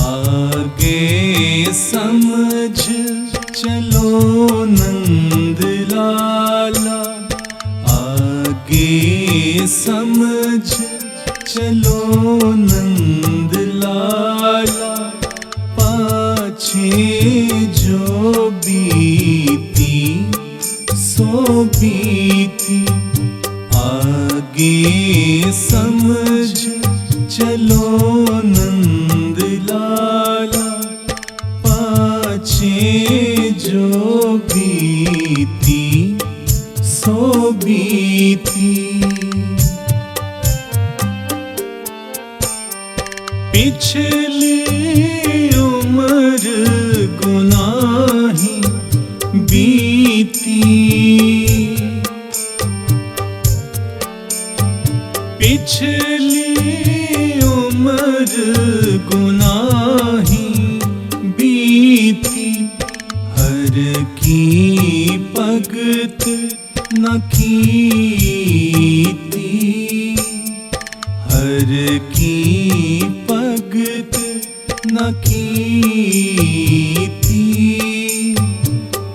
आगे समझ चलो नंद लाला, आगे समझ चलो नंद लाला, पाछे जो बीती सो बीती। आगे समझ चलो नंद लाला, पाछे जो बीती सो बीती। पिछली उम्र गुनाही बीती, पिछली उम्र गुनाही बीती। हर की भगत न कीती, हर की भगत न कीती।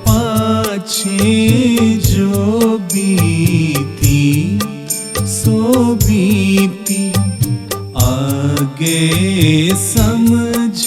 पाछे जो बीती सो बीती। आगे समझ